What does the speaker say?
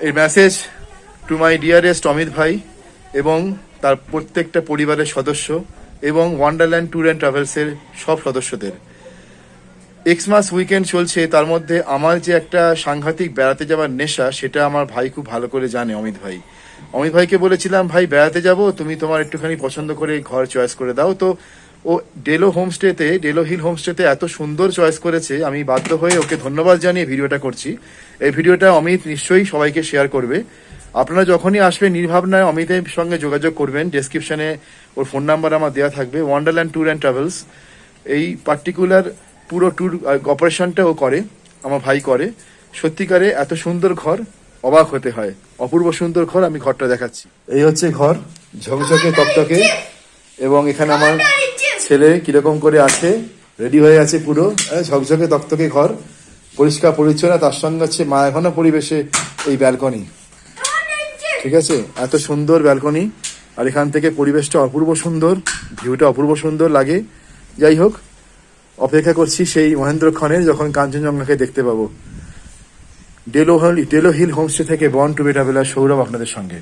এই message to my dearest Amit ভাই এবং তার প্রত্যেকটা পরিবারের সদস্য এবং ওয়ান্ডারল্যান্ড ট্যুর অ্যান্ড ট্রাভেলসের সব সদস্যদের। এক্সমাস উইকেন্ড চলছে, তার মধ্যে আমার যে একটা সাংঘাতিক বেড়াতে যাওয়ার নেশা, সেটা আমার ভাই খুব ভালো করে জানে। অমিত ভাইকে বলেছিলাম, ভাই বেড়াতে যাব, তুমি তোমার একটুখানি পছন্দ করে ঘর চয়েস করে দাও। তো ও ডেলো হিল হোমস্টেতে এত সুন্দর চয়েস করেছে, আমি বাধ্য হয়ে ওকে ধন্যবাদ জানিয়ে ভিডিওটা করছি। এই ভিডিওটা অমিত নিশ্চয়ই সবাইকে শেয়ার করবে। আপনারা যখনই আসবেন নির্ভাবনায় অমিতের সঙ্গে যোগাযোগ করবেন। ডেসক্রিপশনে ওর ফোন নাম্বার আমার দেওয়া থাকবে। ওয়ান্ডারল্যান্ড ট্যুর অ্যান্ড ট্রাভেলস এই পার্টিকুলার পুরো ট্যুর অপারেশনটা ও করে, আমার ভাই করে। সত্যিকারে এত সুন্দর ঘর, অবাক হতে হয়। অপূর্ব সুন্দর ঘর, আমি ঘরটা দেখাচ্ছি। এই হচ্ছে ঘর, ঝকঝকে তকতকে। এবং এখানে আমার ছেলে কিরকম করে আছে, রেডি হয়ে আছে পুরো ঝকঝকে তকতকে ঘর, পরিষ্কার পরিচ্ছন্ন। তার সঙ্গে হচ্ছে মায়াঘন পরিবেশে এই ব্যালকনি। ঠিক আছে, এত সুন্দর ব্যালকনি, আর এখান থেকে পরিবেশটা অপূর্ব সুন্দর, ভিউটা অপূর্ব সুন্দর লাগে। যাই হোক, অপেক্ষা করছি সেই মহেন্দ্রক্ষণের, যখন কাঞ্চনজঙ্ঘাকে দেখতে পাবো। ডেলো হিল হোমস্টে থেকে born to be traveller Sourav আপনাদের সঙ্গে।